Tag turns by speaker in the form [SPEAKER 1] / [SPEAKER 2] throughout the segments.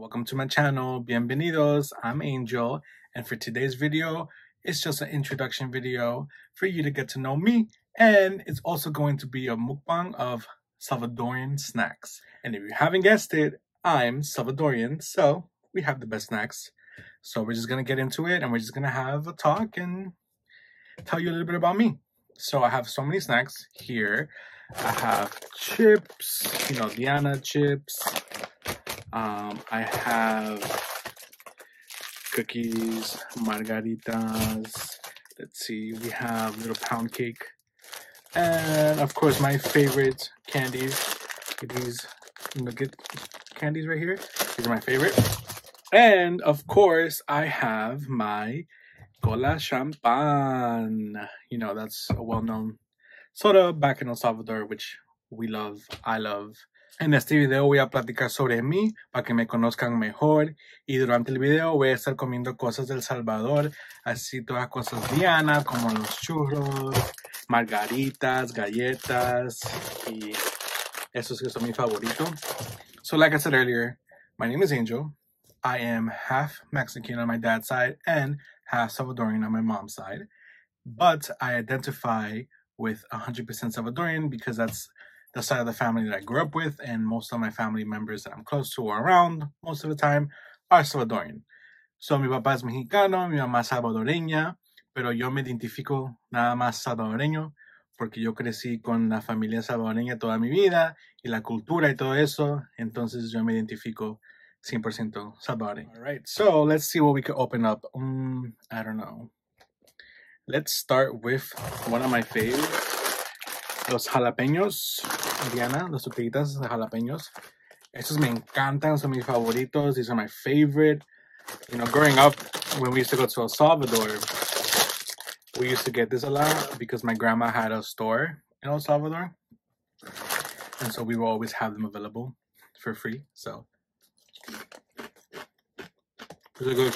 [SPEAKER 1] Welcome to my channel, Bienvenidos. I'm Angel, and for today's video, it's just an introduction video for you to get to know me, and it's also going to be a mukbang of Salvadorian snacks. And if you haven't guessed it, I'm Salvadorian, so we have the best snacks. So we're just gonna get into it, and we're just gonna have a talk and tell you a little bit about me. So I have so many snacks here. I have chips, Diana chips. I have cookies, margaritas. Let's see, we have little pound cake. And of course, my favorite candies. These nugget candies right here. These are my favorite. And of course, I have my cola champagne. That's a well-known soda back in El Salvador, which we love, I love. En este video voy a platicar sobre mí para que me conozcan mejor, y durante el video voy a estar comiendo cosas del Salvador, así todas cosas Diana, como los churros, margaritas, galletas y esos que son mi favorito. So like I said earlier, my name is Angel. I am half Mexican on my dad's side and half Salvadorian on my mom's side, but I identify with 100% Salvadorian because that's the side of the family that I grew up with, and most of my family members that I'm close to or around most of the time are Salvadorian. So mi papá es mexicano, mi mamá es salvadoreña, pero yo me identifico nada más salvadoreño porque yo crecí con la familia salvadoreña toda mi vida y la cultura y todo eso, entonces yo me identifico 100% salvadoreño. All right, so let's see what we could open up. I don't know. Let's start with one of my favorites. Los jalapeños, Diana, los tortillitas de jalapeños. Estos me encantan, son mis favoritos. These are my favorite. Growing up, when we used to go to El Salvador, we used to get this a lot because my grandma had a store in El Salvador. And so we would always have them available for free. So, these are good.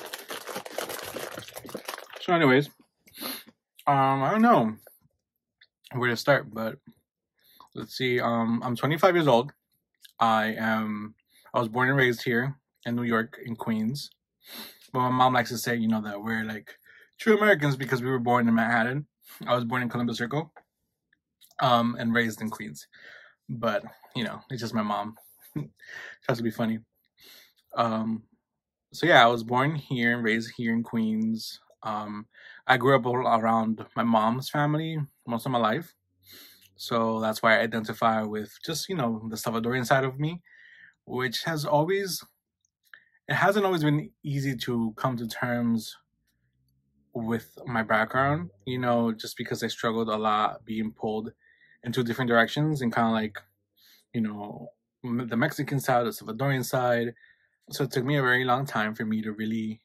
[SPEAKER 1] So anyways, I don't know where to start, but let's see. I'm 25 years old. I was born and raised here in New York, in Queens. But my mom likes to say, that we're like true Americans because we were born in Manhattan. I was born in Columbus Circle, and raised in Queens. But it's just my mom. Tries to be funny. So yeah, I was born here and raised here in Queens. I grew up around my mom's family most of my life. So that's why I identify with just, the Salvadorian side of me, which hasn't always been easy to come to terms with my background, just because I struggled a lot being pulled in two different directions and kind of like, the Mexican side, the Salvadorian side. So it took me a very long time for me to really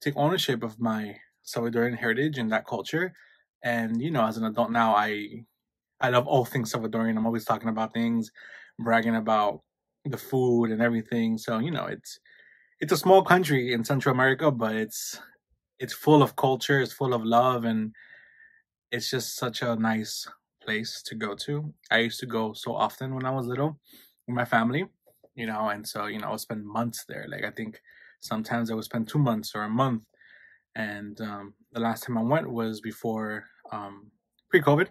[SPEAKER 1] take ownership of my Salvadorian heritage and that culture. And, as an adult now, I love all things Salvadorian. I'm always talking about things, bragging about the food and everything. So, it's a small country in Central America, but it's full of culture, it's full of love, and it's just such a nice place to go to. I used to go so often when I was little with my family, and so, I would spend months there. Like, I think sometimes I would spend 2 months or a month. And the last time I went was before pre-COVID.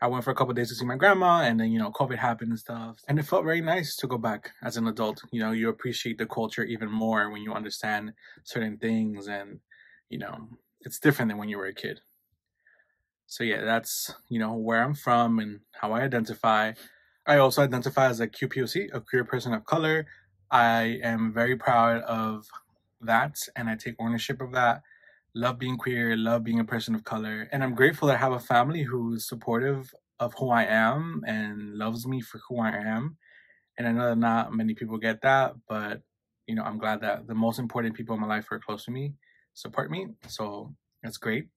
[SPEAKER 1] I went for a couple of days to see my grandma, and then, COVID happened and stuff. And it felt very nice to go back as an adult. You appreciate the culture even more when you understand certain things, and, it's different than when you were a kid. So yeah, that's, where I'm from and how I identify. I also identify as a QPOC, a queer person of color. I am very proud of that, and I take ownership of that. Love being queer, love being a person of color. And I'm grateful that I have a family who's supportive of who I am and loves me for who I am. And I know that not many people get that, but, I'm glad that the most important people in my life who are close to me support me. So that's great.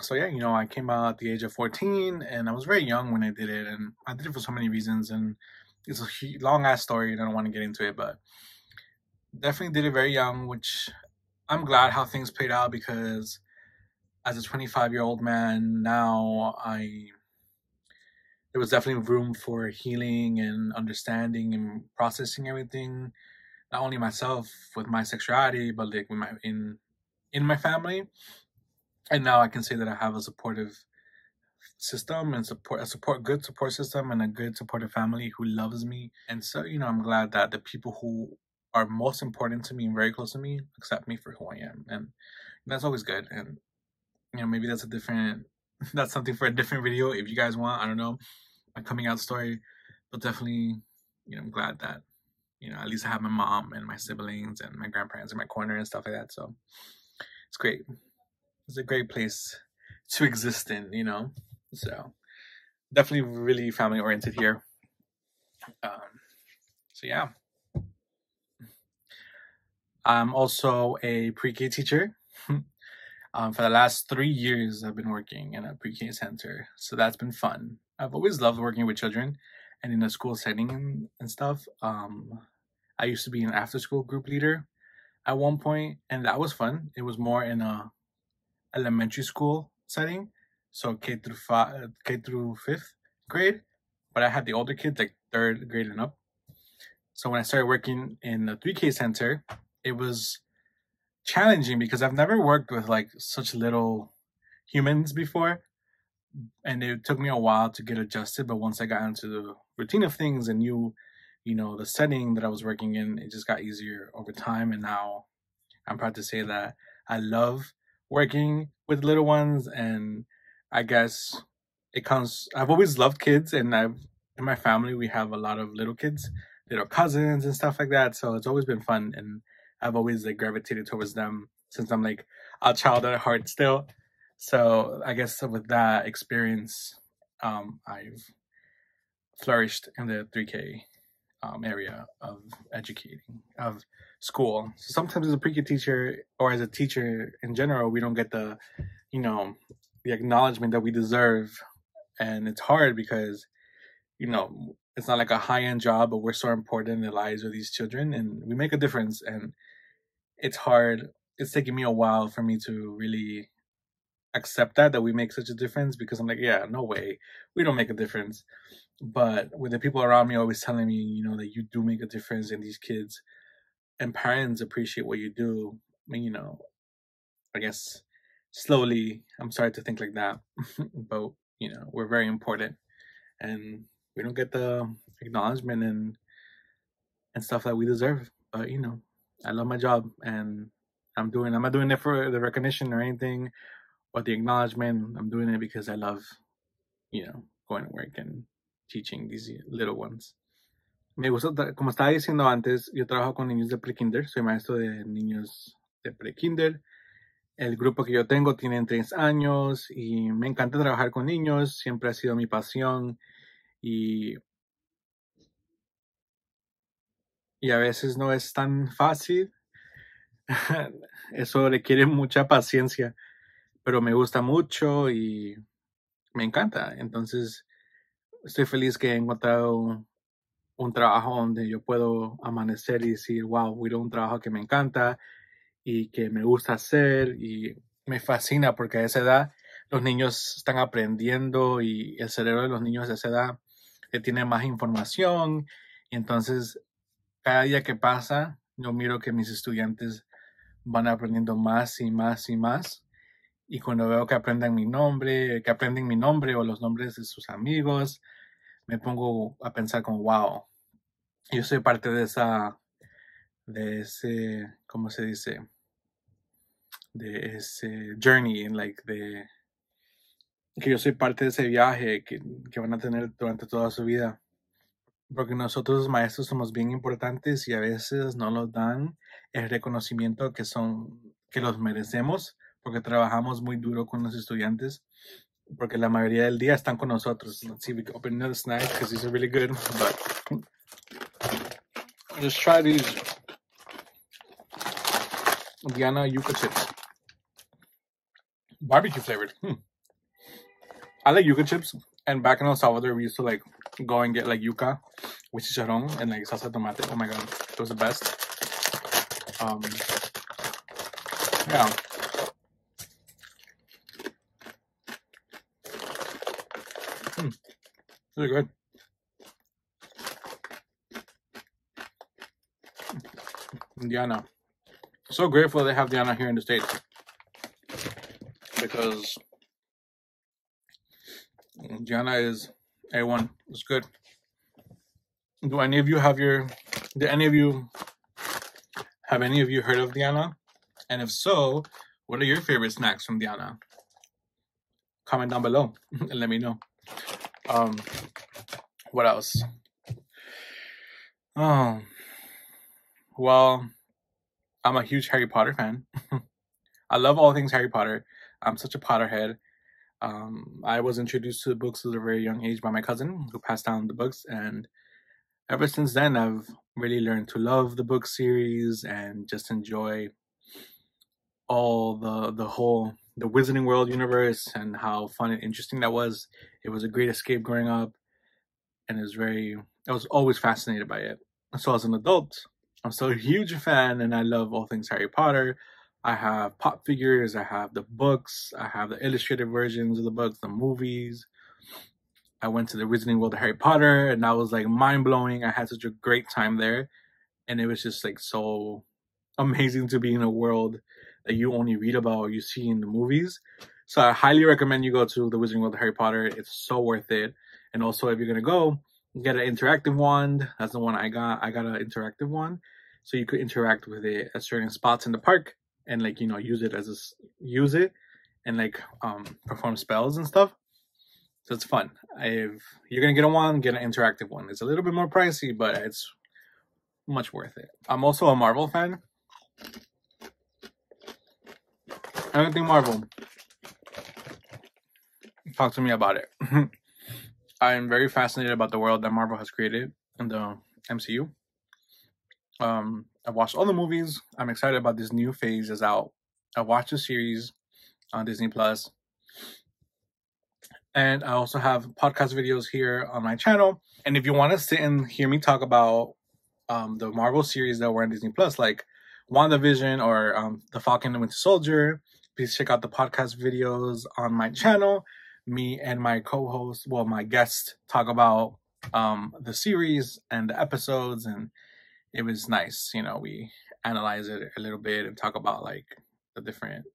[SPEAKER 1] So yeah, I came out at the age of 14, and I was very young when I did it. And I did it for so many reasons. And it's a long-ass story, and I don't want to get into it, but definitely did it very young, which I'm glad how things played out, because as a 25-year-old man now, there was definitely room for healing and understanding and processing everything not only myself with my sexuality, but like with in my family. And now I can say that I have a supportive system and good support system and a good supportive family who loves me. And so, I'm glad that the people who are most important to me and very close to me accept me for who I am. And that's always good. And, maybe that's that's something for a different video if you guys want. I don't know, my coming out story. But definitely, I'm glad that, at least I have my mom and my siblings and my grandparents in my corner and stuff like that. So it's great. It's a great place to exist in, So definitely really family oriented here. So yeah. I'm also a pre-K teacher. For the last 3 years, I've been working in a pre-K center. So that's been fun. I've always loved working with children and in a school setting and stuff. I used to be an after-school group leader at one point, and that was fun. It was more in a elementary school setting, so K through 5th grade, but I had the older kids, like 3rd grade and up. So when I started working in the 3K center, it was challenging because I've never worked with like such little humans before, and it took me a while to get adjusted. But once I got into the routine of things and knew, the setting that I was working in, it just got easier over time. And now I'm proud to say that I love working with little ones, and I guess I've always loved kids, and in my family we have a lot of little kids, little cousins and stuff like that. So it's always been fun, and I've always like gravitated towards them since I'm like a child at heart still. So I guess with that experience, I've flourished in the 3K area of educating, of school. So sometimes as a pre-K teacher or as a teacher in general, we don't get the acknowledgement that we deserve. And it's hard because, it's not like a high-end job, but we're so important in the lives of these children and we make a difference. And it's hard. It's taken me a while for me to really accept that we make such a difference, because I'm like, yeah, no way, we don't make a difference. But with the people around me always telling me, that you do make a difference in these kids, and parents appreciate what you do, I mean, I guess slowly I'm starting to think like that. But, we're very important and we don't get the acknowledgement and stuff that we deserve. But, I love my job, and I'm not doing it for the recognition or anything or the acknowledgement. I'm doing it because I love, going to work and teaching these little ones. Me gusta, como estaba diciendo antes, yo trabajo con niños de pre-kinder, soy maestro de niños de pre-kinder. El grupo que yo tengo tiene 3 años y me encanta trabajar con niños, siempre ha sido mi pasión y a veces no es tan fácil. Eso requiere mucha paciencia, pero me gusta mucho y me encanta. Entonces, estoy feliz que he encontrado un trabajo donde yo puedo amanecer y decir, wow, voy a un trabajo que me encanta y que me gusta hacer y me fascina, porque a esa edad los niños están aprendiendo y el cerebro de los niños de esa edad tiene más información. Y entonces, cada día que pasa, yo miro que mis estudiantes van aprendiendo más y más y más. Y cuando veo que aprenden mi nombre o los nombres de sus amigos, me pongo a pensar como, wow, yo soy parte de ese, ¿cómo se dice? De ese journey, que yo soy parte de ese viaje que van a tener durante toda su vida. Porque nosotros los maestros somos bien importantes y a veces no nos dan el reconocimiento que los merecemos, porque trabajamos muy duro con los estudiantes, porque la mayoría del día están con nosotros. Let's see if we can open another snack because these are really good. But just try these Diana yuca chips, barbecue flavored. I like yuca chips, and back in El Salvador we used to like go and get like yuca with chicharrón and like salsa tomate. Oh my god, it was the best. Yeah. Really good. Diana. So grateful they have Diana here in the States, because Diana is A1. It's good. Do any of you have any of you heard of Diana? And if so, what are your favorite snacks from Diana? Comment down below and let me know. What else? Oh, well, I'm a huge Harry Potter fan. I love all things Harry Potter. I'm such a Potterhead. I was introduced to the books at a very young age by my cousin, who passed down the books, and ever since then, I've really learned to love the book series and just enjoy all the Wizarding World universe and how fun and interesting that was. It was a great escape growing up, and I was always fascinated by it. So as an adult, I'm still a huge fan, and I love all things Harry Potter. I have pop figures, I have the books, I have the illustrated versions of the books, the movies. I went to the Wizarding World of Harry Potter, and that was like mind-blowing. I had such a great time there, and it was just like so amazing to be in a world that you only read about or you see in the movies. So I highly recommend you go to the Wizarding World of Harry Potter. It's so worth it. And also, if you're gonna go, get an interactive wand. That's the one I got. I got an interactive one, so you could interact with it at certain spots in the park and like, you know, use it and like perform spells and stuff. So it's fun. If you're gonna get a wand, get an interactive one. It's a little bit more pricey, but it's much worth it. I'm also a Marvel fan. Anything Marvel, talk to me about it. I am very fascinated about the world that Marvel has created in the MCU. I've watched all the movies. I'm excited about this new phase is out. I watched the series on Disney Plus. And I also have podcast videos here on my channel. And if you want to sit and hear me talk about the Marvel series that were on Disney Plus, like WandaVision or The Falcon and Winter Soldier, please check out the podcast videos on my channel. Me and my co-host, well, my guest, talk about the series and the episodes, and it was nice. You know, we analyze it a little bit and talk about like the different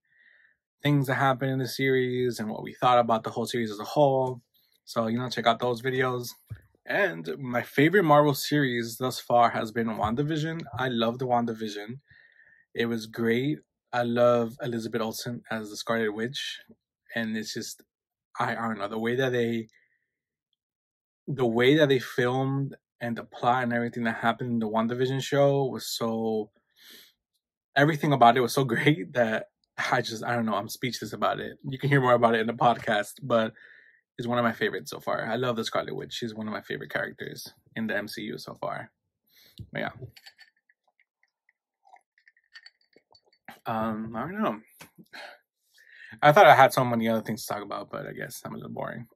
[SPEAKER 1] things that happened in the series and what we thought about the whole series as a whole. So, you know, check out those videos. And my favorite Marvel series thus far has been WandaVision. I loved WandaVision. It was great. I love Elizabeth Olsen as the Scarlet Witch. And it's just, I don't know, the way that they filmed and the plot and everything that happened in the WandaVision show was so, everything about it was so great that I don't know, I'm speechless about it. You can hear more about it in the podcast, but it's one of my favorites so far. I love the Scarlet Witch. She's one of my favorite characters in the MCU so far. But yeah. I don't know. I thought I had so many other things to talk about, but I guess I'm a little boring.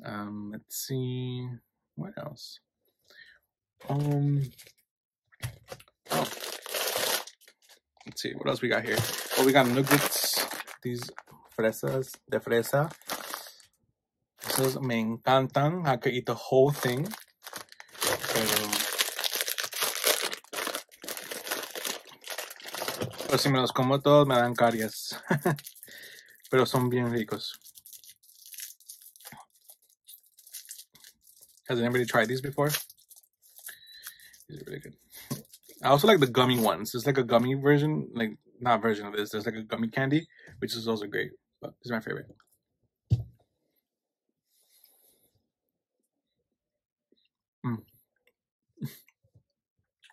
[SPEAKER 1] Let's see. What else? Let's see, what else we got here? Oh, we got nuggets. These fresas de fresa. Esos me encantan. I could eat the whole thing. Pero si me los como todos me dan caries. Pero son bien ricos. Has anybody tried these before? These are really good. I also like the gummy ones. There's like a gummy version, like not version of this. There's like a gummy candy, which is also great. But this is my favorite.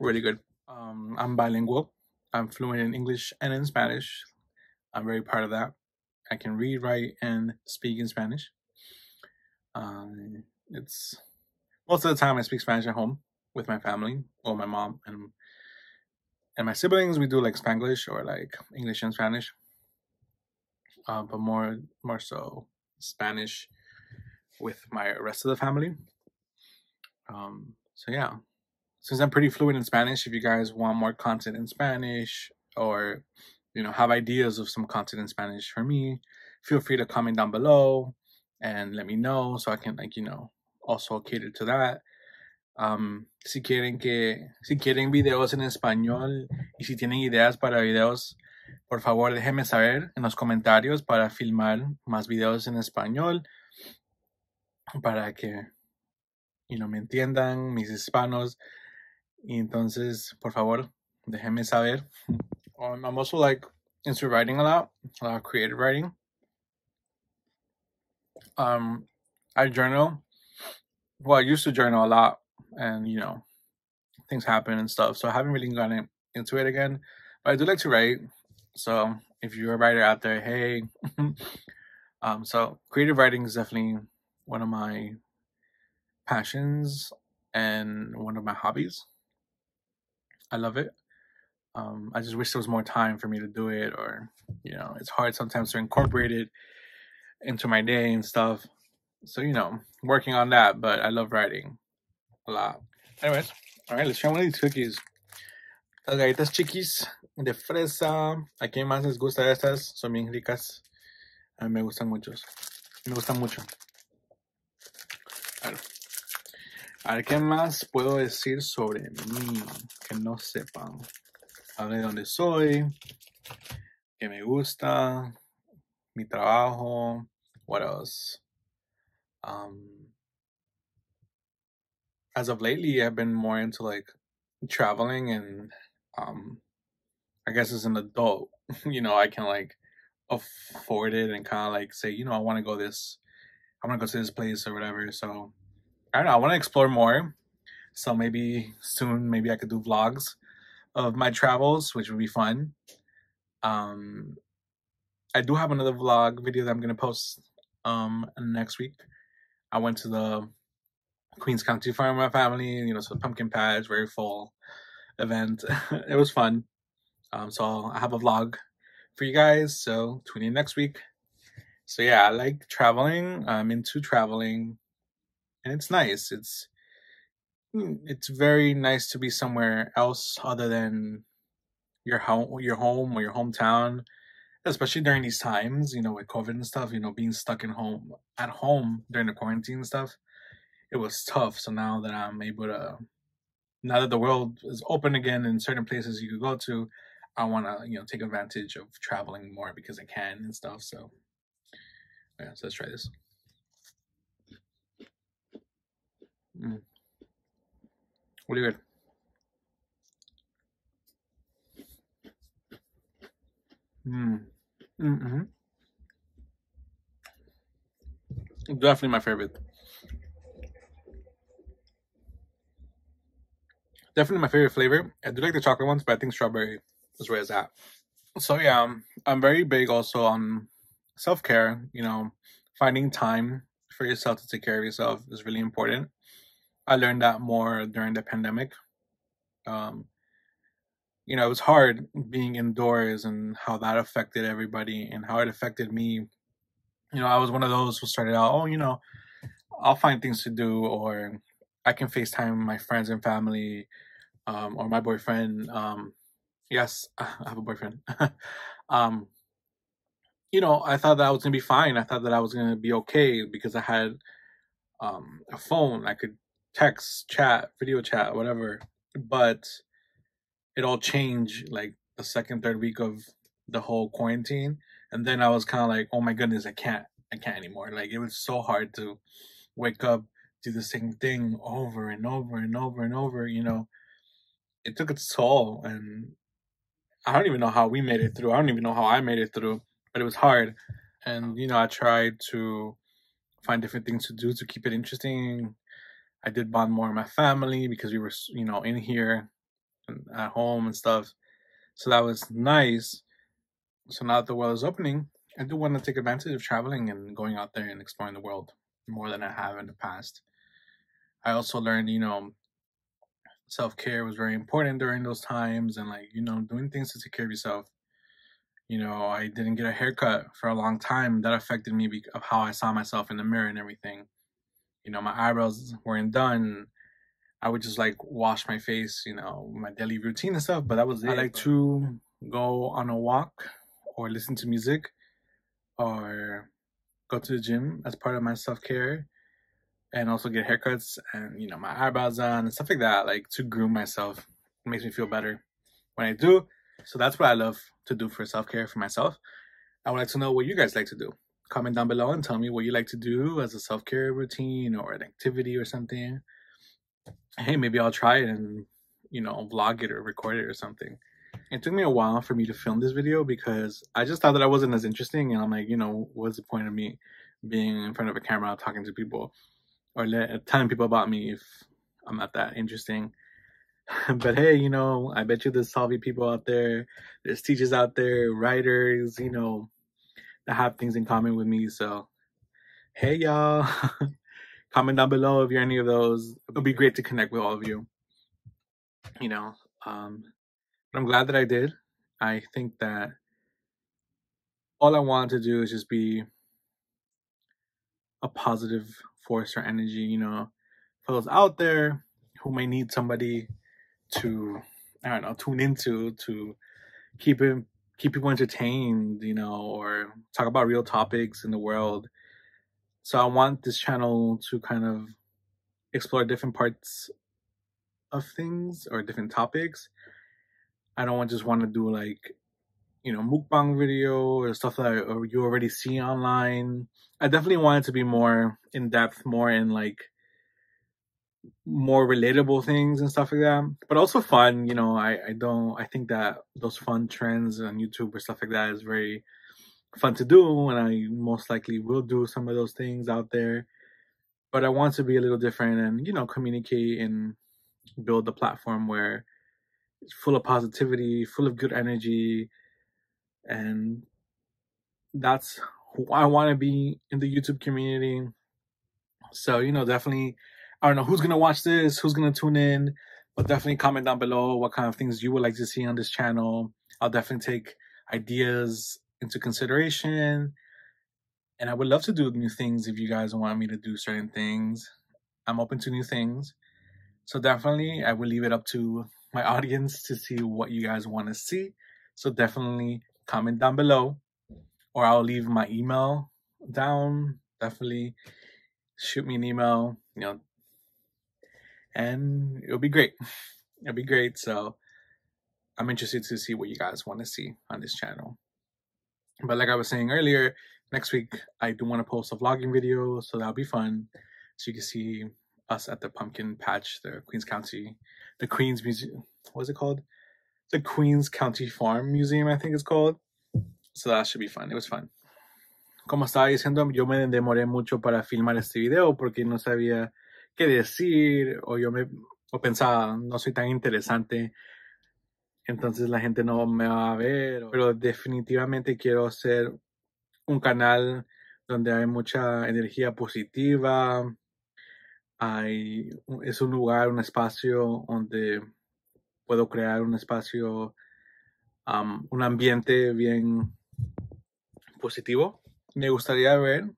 [SPEAKER 1] Really good. I'm bilingual. I'm fluent in English and in Spanish. I'm very proud of that. I can read, write, and speak in Spanish. It's most of the time I speak Spanish at home with my family, or my mom and my siblings. We do like Spanglish or like English and Spanish, but more so Spanish with my rest of the family. So yeah, since I'm pretty fluent in Spanish, if you guys want more content in Spanish or, you know, have ideas of some content in Spanish for me, feel free to comment down below and let me know so I can, like, you know, also cater to that. Si quieren videos en español y si tienen ideas para videos, por favor déjenme saber en los comentarios para filmar más videos en español, para que me entiendan, mis hispanos. Y entonces, por favor, déjenme saber. I'm also like into writing a lot of creative writing. I journal. Well, I used to journal a lot, and things happen and stuff. So I haven't really gotten into it again. But I do like to write. So if you're a writer out there, hey. So creative writing is definitely one of my passions and one of my hobbies. I love it. I just wish there was more time for me to do it, or it's hard sometimes to incorporate it into my day and stuff. So working on that. But I love writing a lot. Anyways, all right, let's try one of these cookies. Las galletas chiquis de fresa. ¿A quién más les gusta estas? Son bien ricas. A mí me gustan muchos. Me gustan mucho. A ver, ¿qué más puedo decir sobre mí que no sepan? Hablé de dónde soy, qué me gusta, mi trabajo. What else? As of lately, I've been more into like traveling, and I guess as an adult, I can like afford it and kind of like say, I want to go to this place or whatever. So I don't know, I want to explore more. So maybe soon, maybe I could do vlogs of my travels, which would be fun. I do have another vlog video that I'm gonna post next week. I went to the Queens County Farm with my family, so pumpkin patch, very full event. It was fun. So I have a vlog for you guys, so tune in next week. So yeah, I like traveling. I'm into traveling, and it's nice. It's very nice to be somewhere else other than your home or your hometown, especially during these times, with COVID and stuff. Being stuck at home during the quarantine and stuff, it was tough. So now that I'm able to, now that the world is open again in certain places you could go to, I want to take advantage of traveling more because I can and stuff. So yeah, so let's try this. Really good. Definitely my favorite. Definitely my favorite flavor. I do like the chocolate ones, but I think strawberry is where it's at. So yeah, I'm very big also on self-care. Finding time for yourself to take care of yourself is really important. I learned that more during the pandemic. It was hard being indoors and how that affected everybody and how it affected me. I was one of those who started out, I'll find things to do, or I can FaceTime my friends and family, or my boyfriend. Yes, I have a boyfriend. I thought that I was gonna be fine. I thought that I was gonna be okay because I had a phone. I could text, chat, video chat, whatever. But it all changed like the second, third week of the whole quarantine, and then I was kind of like, oh my goodness, I can't anymore. Like, it was so hard to wake up, do the same thing over and over and over and over. It took its toll, and I don't even know how we made it through. I don't even know how I made it through, but it was hard. And I tried to find different things to do to keep it interesting. I did bond more with my family because we were, in here and at home and stuff. So that was nice. So now that the world is opening, I do want to take advantage of traveling and going out there and exploring the world more than I have in the past. I also learned, self-care was very important during those times, and like, doing things to take care of yourself. I didn't get a haircut for a long time. That affected me of how I saw myself in the mirror and everything. My eyebrows weren't done. I would just like wash my face, my daily routine and stuff, but that was it. I like to go on a walk or listen to music or go to the gym as part of my self-care. and also get haircuts and, you know, my eyebrows done and stuff like that, like to groom myself. It makes me feel better when I do. So that's what I love to do for self-care for myself. I would like to know what you guys like to do. Comment down below and tell me what you like to do as a self-care routine or an activity or something. Hey, maybe I'll try it and, you know, vlog it or record it or something. It took me a while for me to film this video because I just thought that I wasn't as interesting, and I'm like, you know, what's the point of me being in front of a camera talking to people or telling people about me if I'm not that interesting? But hey, you know, I bet you there's Salvi people out there, there's teachers out there, writers, you know, that have things in common with me. So hey, y'all. Comment down below if you're any of those. It'll be great to connect with all of you, you know. But I'm glad that I did. I think that all I want to do is just be a positive force or energy, you know, for those out there who may need somebody to, I don't know, tune into, to keep people entertained, you know, or talk about real topics in the world. So I want this channel to kind of explore different parts of things or different topics. I don't just want to do like, you know, mukbang video or stuff that you already see online. I definitely want it to be more in depth, more in like more relatable things and stuff like that, but also fun. You know, I think that those fun trends on YouTube or stuff like that is very fun to do, and I most likely will do some of those things out there. But I want to be a little different and, you know, communicate and build a platform where it's full of positivity, full of good energy, and that's who I want to be in the YouTube community. So, you know, definitely, I don't know who's going to watch this, who's going to tune in, but definitely comment down below what kind of things you would like to see on this channel. I'll definitely take ideas into consideration, and I would love to do new things if you guys want me to do certain things. I'm open to new things. So definitely, I will leave it up to my audience to see what you guys want to see. So definitely comment down below, or I'll leave my email down. Definitely shoot me an email, you know, and it'll be great. It'll be great. So I'm interested to see what you guys want to see on this channel. But like I was saying earlier, next week I do want to post a vlogging video, so that'll be fun. So you can see us at the pumpkin patch, the Queens County, the Queens Museum. What's it called? The Queens County Farm Museum, I think it's called. So that should be fun. It was fun. Como estaba diciendo, yo me demoré mucho para filmar este video porque no sabía qué decir, o pensaba, no soy tan interesante, entonces la gente no me va a ver. Pero definitivamente quiero hacer un canal donde hay mucha energía positiva. Es un lugar, un espacio donde puedo crear un espacio, un ambiente bien positivo. Me gustaría ver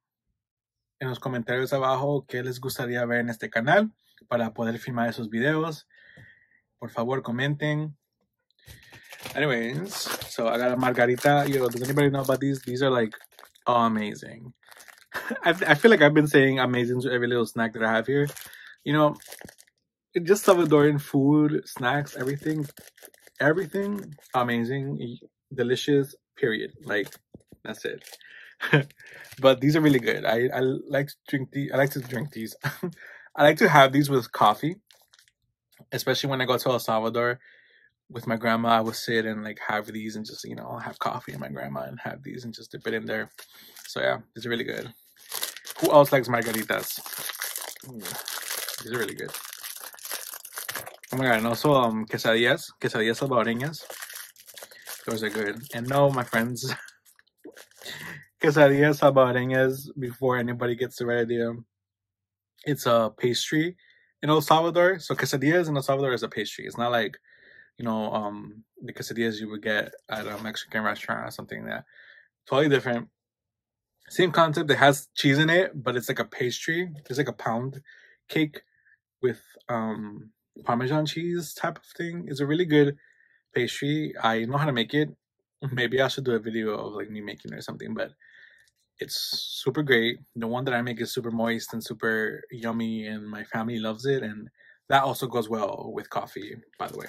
[SPEAKER 1] en los comentarios abajo qué les gustaría ver en este canal para poder filmar esos videos. Por favor, comenten. Anyways, so I got a margarita. Yo, does anybody know about these? These are like amazing. I feel like I've been saying amazing to every little snack that I have here. You know, just Salvadorian food, snacks, everything amazing, delicious, period. Like, that's it. But these are really good. I like to drink these. I like to drink these. I like to have these with coffee, especially when I go to El Salvador with my grandma. I would sit and like have these and just, you know, have coffee with my grandma and have these and just dip it in there. So yeah, these are really good. Who else likes margaritas? These are really good. Oh my god, and also quesadillas salvadoreñas. Those are good. And no, my friends, quesadillas salvadoreñas, before anybody gets the right idea, it's a pastry in El Salvador. So quesadillas in El Salvador is a pastry. It's not like, you know, the quesadillas you would get at a Mexican restaurant or something. That totally different. Same concept. It has cheese in it, but it's like a pastry. It's like a pound cake with Parmesan cheese type of thing. It's a really good pastry. I know how to make it. Maybe I should do a video of like me making it or something, but It's super great. The one that I make is super moist and super yummy, and my family loves it. And that also goes well with coffee, by the way.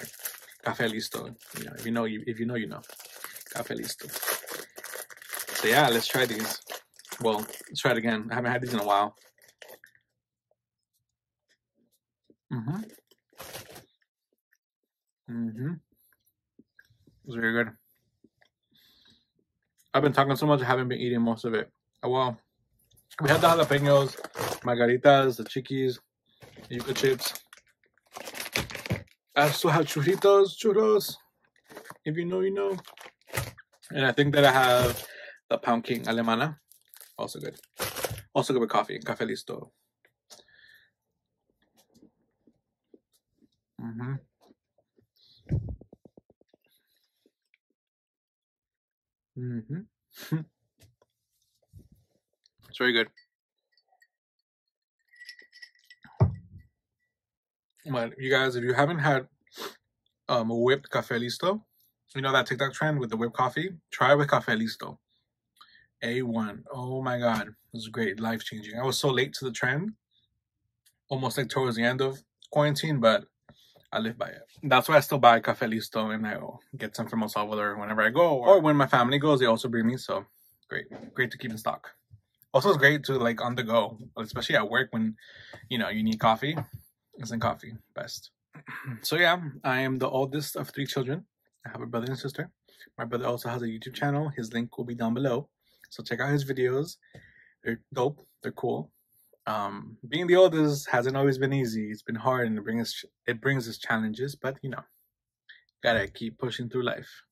[SPEAKER 1] Café listo. You know, if you know, you know. Café listo. So yeah, let's try these. Well, let's try it again. I haven't had these in a while. It's very good. I've been talking so much, I haven't been eating most of it. Well, we had the jalapenos, margaritas, the chiquis, the yuca chips. I still have churros. If you know, you know. And I think that I have the Pound King Alemana. Also good. Also good with coffee. Café listo. It's very good. But you guys, if you haven't had a whipped Café listo, you know that TikTok trend with the whipped coffee? Try it with Café listo. A1. Oh my god. It was great. Life changing. I was so late to the trend. Almost like towards the end of quarantine, but I live by it. That's why I still buy Café listo, and I get some from El Salvador whenever I go. Or when my family goes, they also bring me. So great. Great to keep in stock. Also, it's great to like on the go, especially at work when, you know, you need coffee. Isn't coffee best? So yeah, I am the oldest of 3 children. I have a brother and sister. My brother also has a YouTube channel. His link will be down below. So check out his videos. They're dope. They're cool. Being the oldest hasn't always been easy. It's been hard, and it brings us challenges, but you know, gotta keep pushing through life.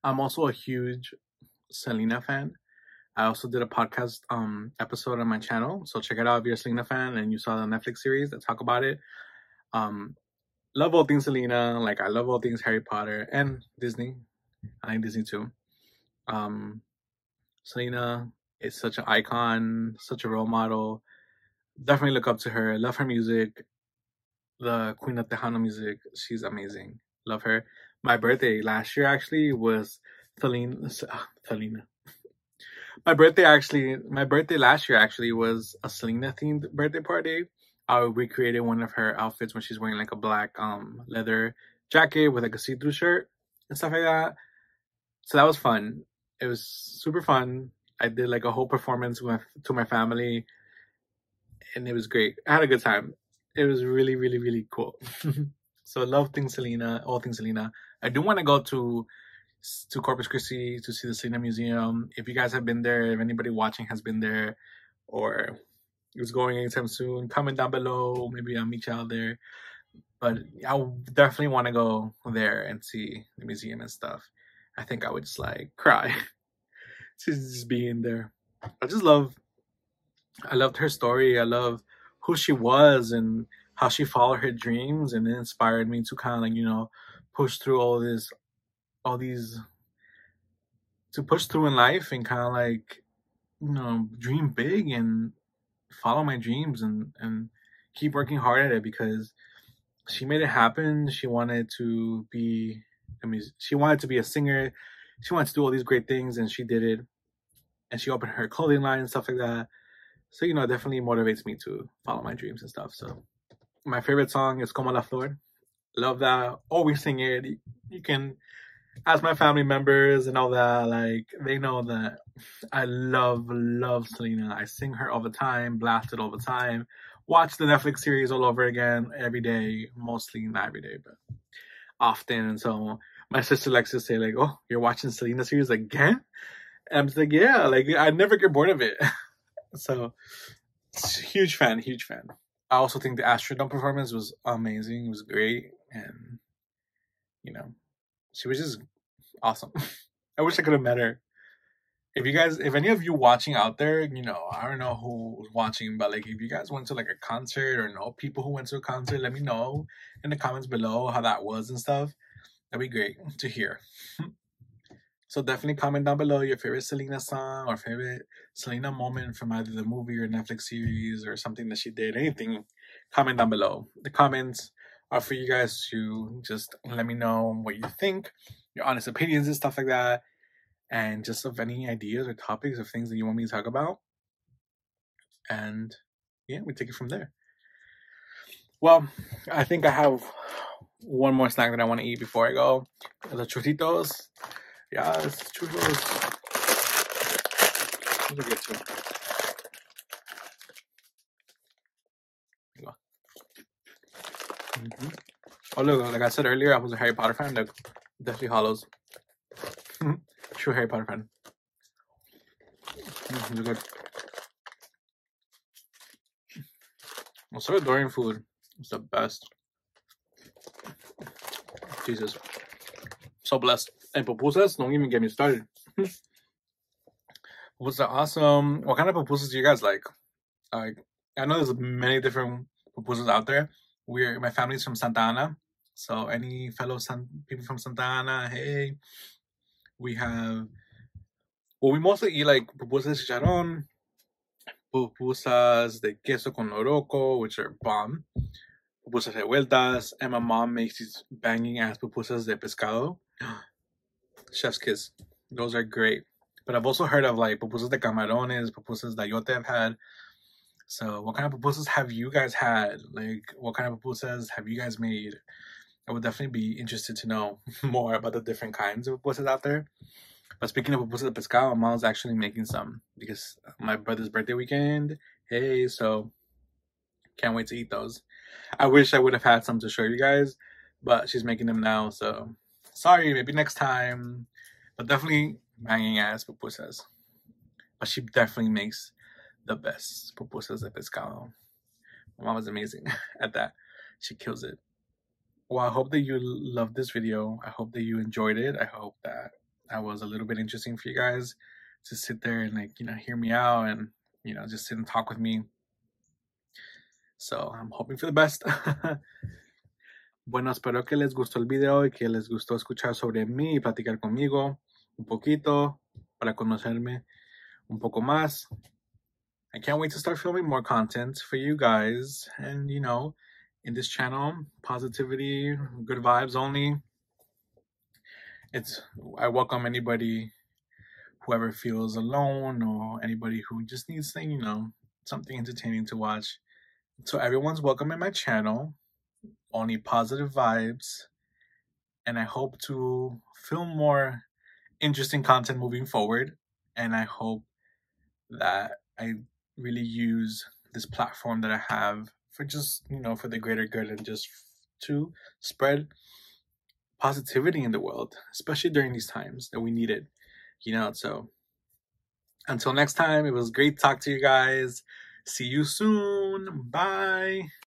[SPEAKER 1] I'm also a huge Selena fan. I also did a podcast episode on my channel, so check it out if you're a Selena fan and you saw the Netflix series that talk about it. Love all things Selena. Like, I love all things Harry Potter and Disney. I like Disney too. Selena is such an icon, such a role model. Definitely look up to her. Love her music. The Queen of Tejano music. She's amazing. Love her. My birthday last year actually was Selena. My birthday last year actually was a Selena themed birthday party. I recreated one of her outfits when she's wearing like a black leather jacket with like a see-through shirt and stuff like that. So that was fun. It was super fun. I did like a whole performance to my family, and it was great. I had a good time. It was really, really, really cool. So love things Selena, all things Selena. I do want to go to Corpus Christi to see the Selena Museum. If you guys have been there, if anybody watching has been there or is going anytime soon, comment down below. Maybe I'll meet you out there. But I definitely want to go there and see the museum and stuff. I think I would just like cry to just be in there. I loved her story. I love who she was and how she followed her dreams, and it inspired me to kind of like, you know, push through to push through in life and kind of like, you know, dream big and follow my dreams and keep working hard at it, because she made it happen. She wanted to be a singer. She wanted to do all these great things, and she did it. And she opened her clothing line and stuff like that. So, you know, it definitely motivates me to follow my dreams and stuff. So my favorite song is Como la Flor. Love that. Always sing it. You can ask my family members and all that. Like, they know that I love Selena. I sing her all the time, blast it all the time, watch the Netflix series all over again every day. Mostly not every day, but often. And so my sister likes to say like, oh, you're watching Selena series again? And I'm just like, yeah, like I never get bored of it. So huge fan. I also think the Astrodome performance was amazing. It was great. And, you know, she was just awesome. I wish I could have met her. If any of you watching out there, you know, I don't know who's watching, but like if you guys went to like a concert or know people who went to a concert, let me know in the comments below how that was and stuff. That'd be great to hear. So definitely comment down below your favorite Selena song or favorite Selena moment from either the movie or Netflix series or something that she did. Anything, comment down below. The comments are for you guys to just let me know what you think, your honest opinions and stuff like that. and just of any ideas or topics of things that you want me to talk about. And yeah, we take it from there. Well, I think I have one more snack that I want to eat before I go. The churritos. Yes, churros. Those are good too. There you go. Oh look, like I said earlier, I was a Harry Potter fan. Look, definitely hollows. True Harry Potter fan. These are good. Well, Salvadorian food is the best. Jesus. So blessed. And pupusas, don't even get me started. Pupusas are awesome. What kind of pupusas do you guys like? I know there's many different pupusas out there. My family's from Santa Ana. So any fellow people from Santa Ana, hey. We mostly eat like pupusas de chicharrón, pupusas de queso con loroco, which are bomb. Pupusas revueltas, and my mom makes these banging ass pupusas de pescado. Chef's kiss. Those are great. But I've also heard of like pupusas de camarones, pupusas de ayote I've had. So what kind of pupusas have you guys had? Like, what kind of pupusas have you guys made? I would definitely be interested to know more about the different kinds of pupusas out there. But speaking of pupusas de pescado, my mom's actually making some because my brother's birthday weekend. Hey, so can't wait to eat those. I wish I would have had some to show you guys, but she's making them now, so sorry, maybe next time. But definitely banging ass pupusas. But she definitely makes the best pupusas de pescado. My mom is amazing at that. She kills it. Well, I hope that you loved this video. I hope that you enjoyed it. I hope that was a little bit interesting for you guys to sit there and like, hear me out and, just sit and talk with me. So I'm hoping for the best. Bueno, espero que les gustó el video y que les gustó escuchar sobre mí y platicar conmigo un poquito para conocerme un poco más. I can't wait to start filming more content for you guys. And, in this channel, positivity, good vibes only. I welcome anybody, whoever feels alone or anybody who just needs something entertaining to watch. So everyone's welcome in my channel. Only positive vibes. And I hope to film more interesting content moving forward. And I hope that I really use this platform that I have for just, for the greater good and just to spread positivity in the world, especially during these times that we need it, so until next time, it was great to talk to you guys. See you soon. Bye.